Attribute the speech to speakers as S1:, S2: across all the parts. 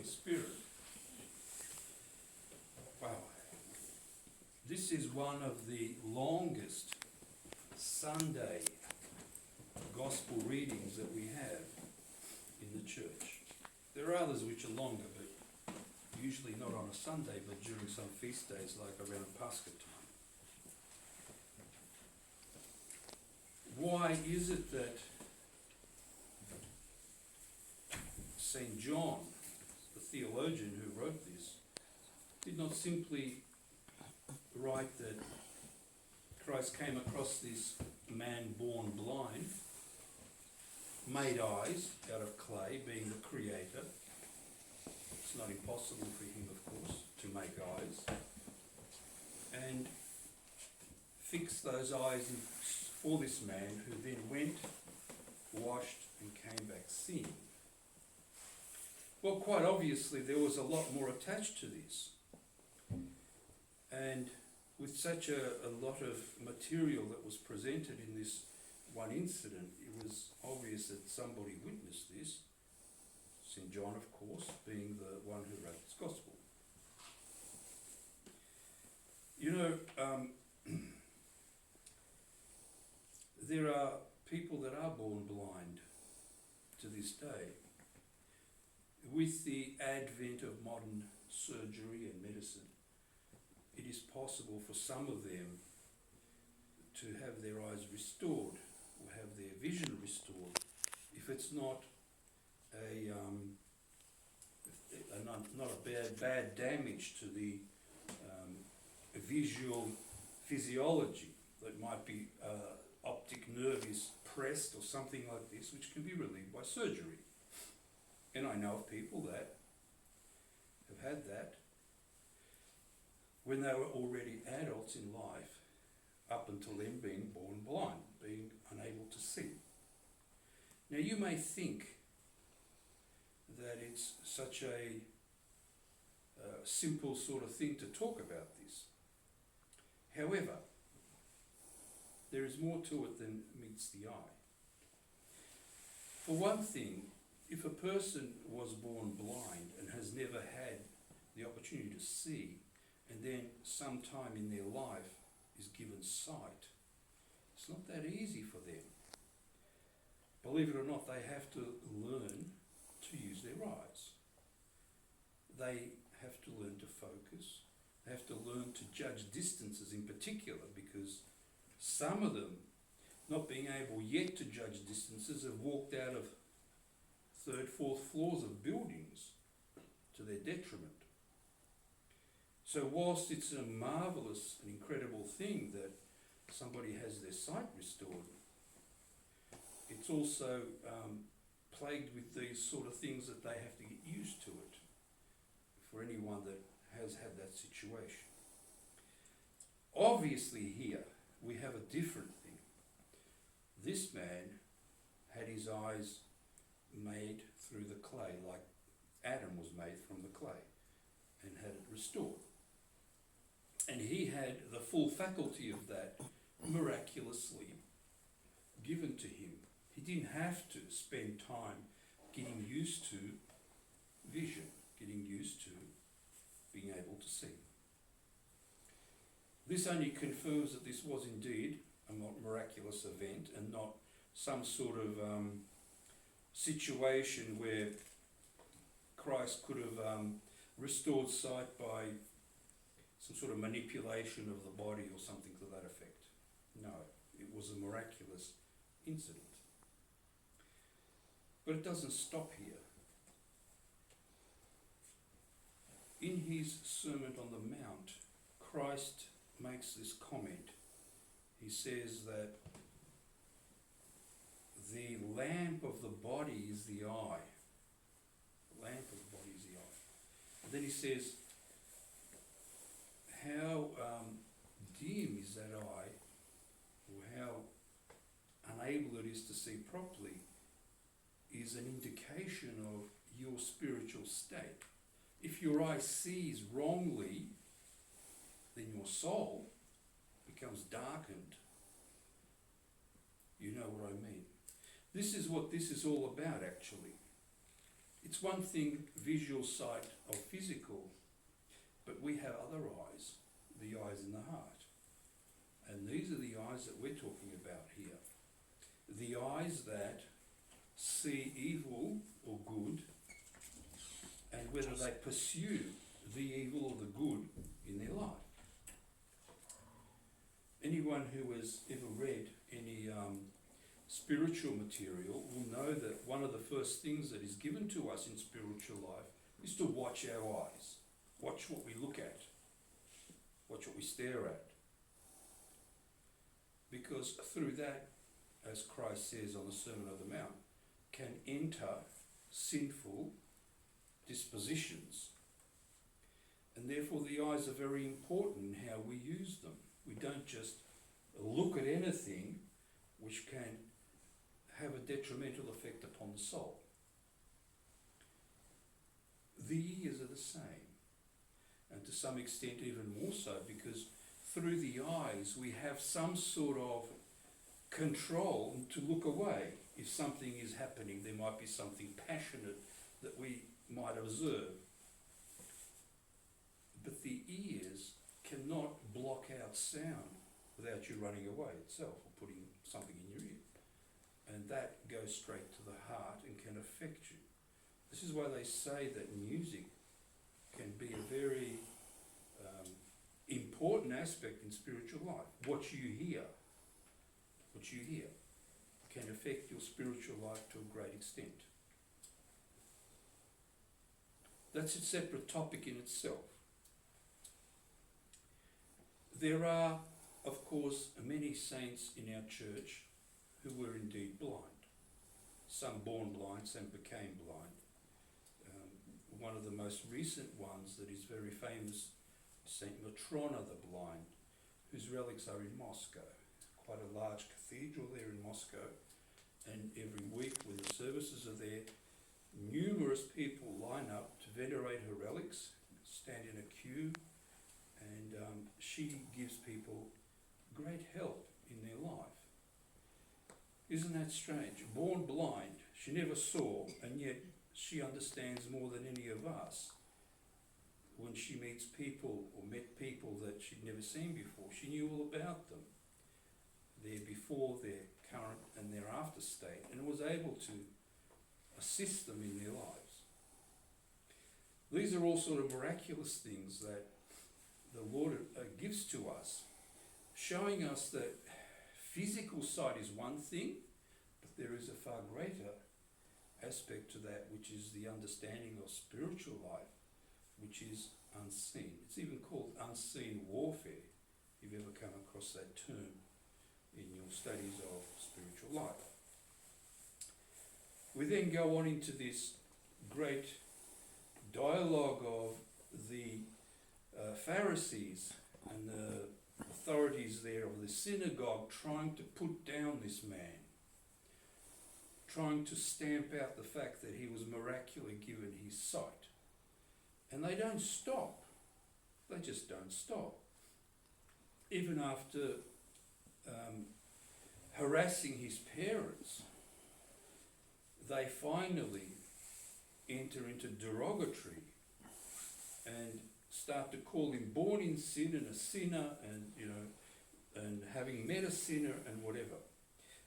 S1: Holy Spirit. Wow. This is one of the longest Sunday gospel readings that we have in the church. There are others which are longer, but usually not on a Sunday, but during some feast days like around Pascha time. Why is it that St. John, the theologian who wrote this, did not simply write that Christ came across this man born blind, made eyes out of clay, being the creator? It's not impossible for him, of course, to make eyes, and fix those eyes for this man, who then went, washed, and came back seeing. Well, quite obviously there was a lot more attached to this, and with such a lot of material that was presented in this one incident, it was obvious that somebody witnessed this. St. John, of course, being the one who wrote this gospel. You know, there are people that are born blind to this day. With the advent of modern surgery and medicine, it is possible for some of them to have their eyes restored or have their vision restored, if it's not not a bad damage to the visual physiology. That might be optic nerve is pressed or something like this, which can be relieved by surgery. And I know of people that have had that when they were already adults in life, up until them being born blind, being unable to see. Now you may think that it's such a simple sort of thing to talk about this. However, there is more to it than meets the eye. For one thing, if a person was born blind and has never had the opportunity to see, and then sometime in their life is given sight, it's not that easy for them. Believe it or not, they have to learn to use their eyes. They have to learn to focus. They have to learn to judge distances in particular, because some of them, not being able yet to judge distances, have walked out of third, fourth floors of buildings to their detriment. So whilst it's a marvellous and incredible thing that somebody has their sight restored, it's also plagued with these sort of things that they have to get used to it, for anyone that has had that situation. Obviously here we have a different thing. This man had his eyes made through the clay, like Adam was made from the clay, and had it restored. And he had the full faculty of that miraculously given to him. He didn't have to spend time getting used to vision, getting used to being able to see. This only confirms that this was indeed a miraculous event, and not some sort of situation where Christ could have restored sight by some sort of manipulation of the body or something to that effect. No, it was a miraculous incident. But it doesn't stop here. In his Sermon on the Mount, Christ makes this comment. He says that the lamp of the body is the eye. The lamp of the body is the eye. And then he says, how dim is that eye, or how unable it is to see properly, is an indication of your spiritual state. If your eye sees wrongly, then your soul becomes darkened. You know what I mean. This is what this is all about, actually. It's one thing, visual sight of physical, but we have other eyes, the eyes in the heart. And these are the eyes that we're talking about here. The eyes that see evil or good, and whether they pursue the evil or the good in their life. Anyone who has ever read any spiritual material will know that one of the first things that is given to us in spiritual life is to watch our eyes. Watch what we look at. Watch what we stare at. Because through that, as Christ says on the Sermon on the Mount, can enter sinful dispositions. And therefore the eyes are very important in how we use them. We don't just look at anything which can have a detrimental effect upon the soul. The ears are the same, and to some extent even more so, because through the eyes we have some sort of control to look away. If something is happening, there might be something passionate that we might observe. But the ears cannot block out sound without you running away itself or putting something in your ear. And that goes straight to the heart and can affect you. This is why they say that music can be a very important aspect in spiritual life. What you hear can affect your spiritual life to a great extent. That's a separate topic in itself. There are, of course, many saints in our church who were indeed blind. Some born blind, some became blind. One of the most recent ones that is very famous, Saint Matrona the Blind, whose relics are in Moscow. Quite a large cathedral there in Moscow, and every week when the services are there, numerous people line up to venerate her relics, stand in a queue, and she gives people great help in their life. Isn't that strange? Born blind, she never saw, and yet she understands more than any of us. When she meets people or met people that she'd never seen before, she knew all about them, their before, their current and their after state, and was able to assist them in their lives. These are all sort of miraculous things that the Lord gives to us, showing us that physical sight is one thing, but there is a far greater aspect to that, which is the understanding of spiritual life, which is unseen. It's even called unseen warfare, if you've ever come across that term in your studies of spiritual life. We then go on into this great dialogue of the Pharisees and the authorities there of the synagogue trying to put down this man, trying to stamp out the fact that he was miraculously given his sight. And they don't stop. They just don't stop. Even after harassing his parents, they finally enter into derogatory and start to call him born in sin and a sinner, and having met a sinner and whatever.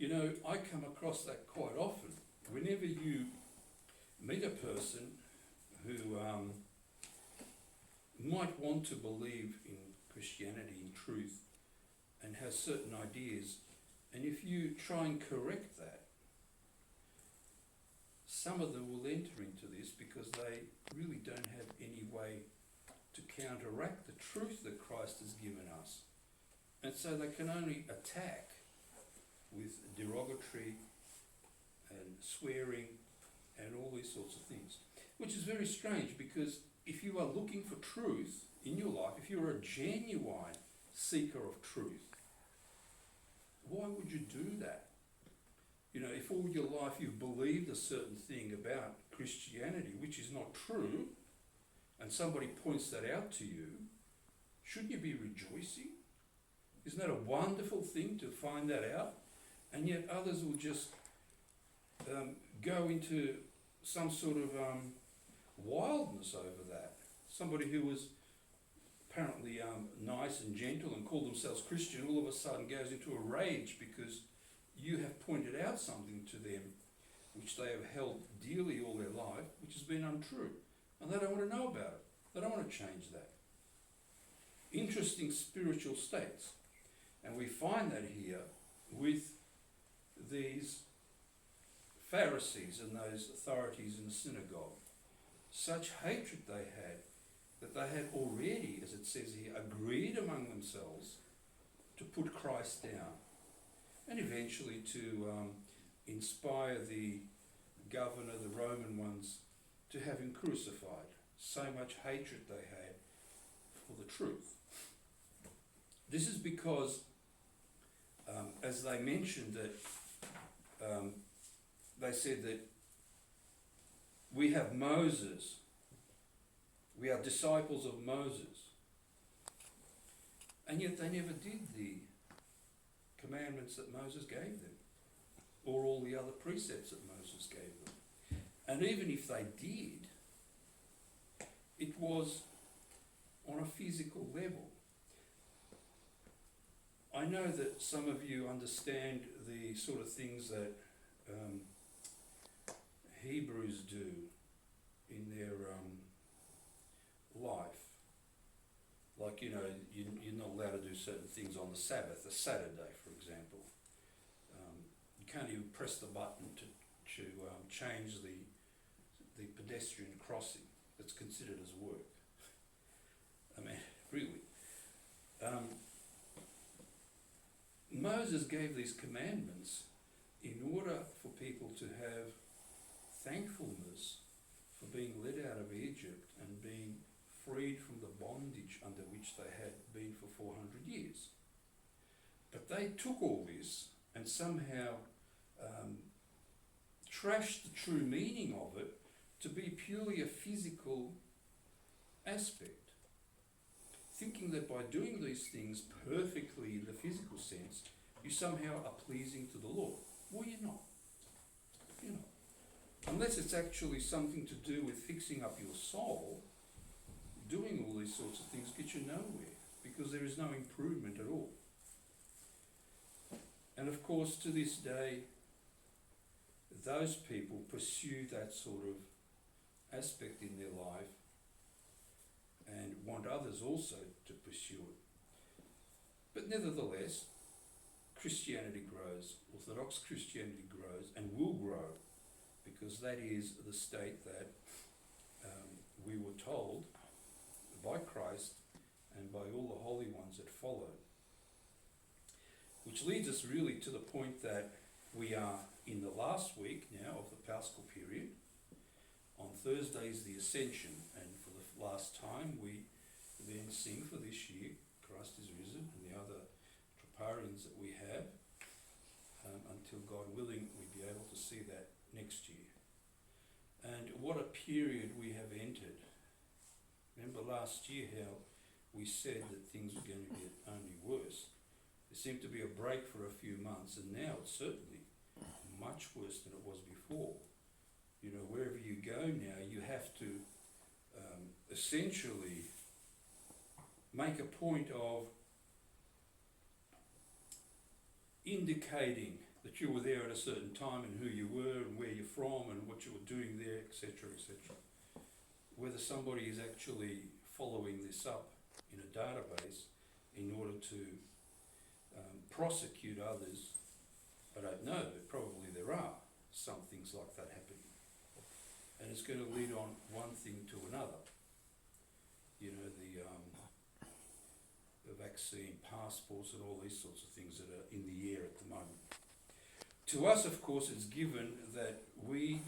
S1: I come across that quite often. Whenever you meet a person who might want to believe in Christianity, in truth, and has certain ideas, and if you try and correct that, some of them will enter into this because they really don't have any way to counteract the truth that Christ has given us. And so they can only attack with derogatory and swearing and all these sorts of things, which is very strange, because if you are looking for truth in your life, if you're a genuine seeker of truth, why would you do that? If all your life you've believed a certain thing about Christianity, which is not true, and somebody points that out to you, shouldn't you be rejoicing? Isn't that a wonderful thing to find that out? And yet others will just go into some sort of wildness over that. Somebody who was apparently nice and gentle and called themselves Christian all of a sudden goes into a rage because you have pointed out something to them which they have held dearly all their life, which has been untrue. And they don't want to know about it. They don't want to change that. Interesting spiritual states. And we find that here with these Pharisees and those authorities in the synagogue. Such hatred they had that they had already, as it says here, agreed among themselves to put Christ down and eventually to inspire the governor, the Roman ones, to have him crucified. So much hatred they had for the truth. This is because, as they mentioned that, they said that we have Moses, we are disciples of Moses, and yet they never did the commandments that Moses gave them, or all the other precepts that Moses gave them. And even if they did, it was on a physical level. I know that some of you understand the sort of things that Hebrews do in their life. Like, you know, you're not allowed to do certain things on the Sabbath, a Saturday, for example. You can't even press the button to change the pedestrian crossing. That's considered as work. I mean, really. Moses gave these commandments in order for people to have thankfulness for being led out of Egypt and being freed from the bondage under which they had been for 400 years. But they took all this and somehow trashed the true meaning of it to be purely a physical aspect, thinking that by doing these things perfectly in the physical sense, you somehow are pleasing to the Lord. Well, you're not. You're not. Unless it's actually something to do with fixing up your soul, doing all these sorts of things get you nowhere, because there is no improvement at all. And of course, to this day, those people pursue that sort of aspect in their life and want others also to pursue it. But nevertheless, Christianity grows, Orthodox Christianity grows and will grow, because that is the state that we were told by Christ and by all the holy ones that followed. Which leads us really to the point that we are in the last week now of the Paschal period. On Thursday is the Ascension, and for the last time we then sing for this year, Christ is risen, and the other troparions that we have, until God willing we be able to see that next year. And what a period we have entered. Remember last year how we said that things were going to get only worse. There seemed to be a break for a few months, and now it's certainly much worse than it was before. You know, wherever you go now, you have to essentially make a point of indicating that you were there at a certain time and who you were and where you're from and what you were doing there, etc., etc. Whether somebody is actually following this up in a database in order to prosecute others, I don't know, but probably there are some things like that happening. And it's going to lead on one thing to another. You know, the vaccine passports and all these sorts of things that are in the air at the moment. To us, of course, it's given that we,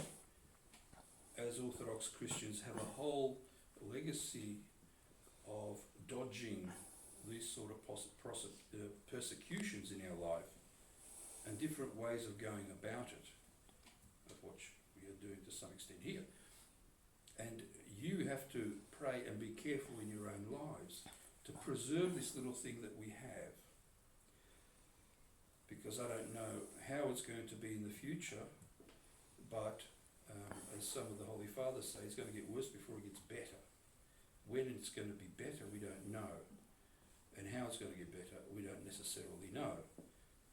S1: as Orthodox Christians, have a whole legacy of dodging these sort of persecutions in our life and different ways of going about it, of which we are doing to some extent here. And you have to pray and be careful in your own lives to preserve this little thing that we have, because I don't know how it's going to be in the future, but as some of the Holy Fathers say, it's going to get worse before it gets better. When it's going to be better, we don't know. And how it's going to get better, we don't necessarily know.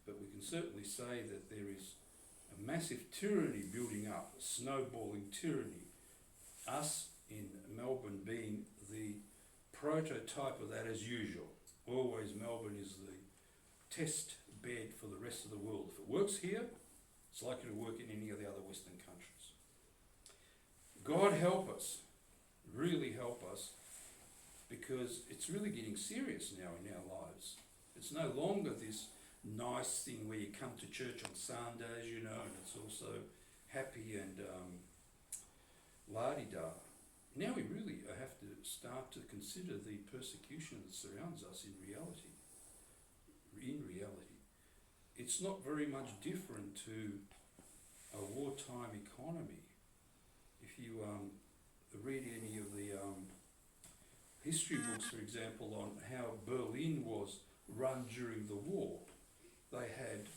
S1: But we can certainly say that there is a massive tyranny building up, a snowballing tyranny. Us in Melbourne being the prototype of that as usual. Always Melbourne is the test bed for the rest of the world. If it works here, it's likely to work in any of the other Western countries. God help us, really help us, because it's really getting serious now in our lives. It's no longer this nice thing where you come to church on Sundays, you know, and it's also happy and la-di-da. Now we really have to start to consider the persecution that surrounds us in reality. In reality. It's not very much different to a wartime economy. If you read any of the history books, for example, on how Berlin was run during the war, they had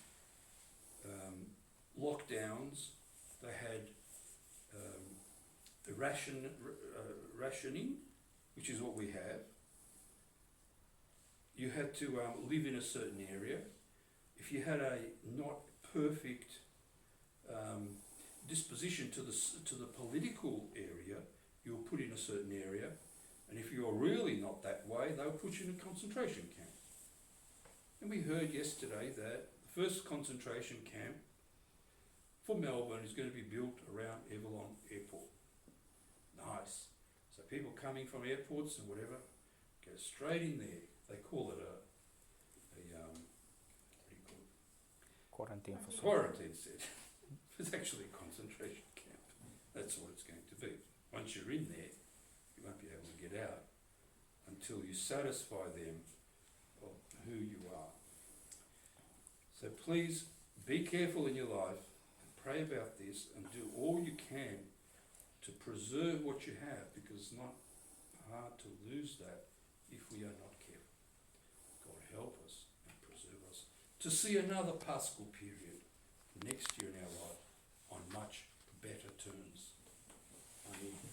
S1: lockdowns, they had the rationing, which is what we have. You had to live in a certain area. If you had a not perfect disposition to the political area, you were put in a certain area, and if you're really not that way, they'll put you in a concentration camp. And we heard yesterday that the first concentration camp for Melbourne is going to be built around Avalon Airport. Nice. So people coming from airports and whatever go straight in there. They call it what do you call it?
S2: Quarantine facility.
S1: Quarantine set. It's actually a concentration camp. That's what it's going to be. Once you're in there, you won't be able to get out until you satisfy them of who you are. So please be careful in your life and pray about this and do all you can to preserve what you have, because it's not hard to lose that if we are not careful. God help us and preserve us to see another Paschal period next year in our life on much better terms. Amen.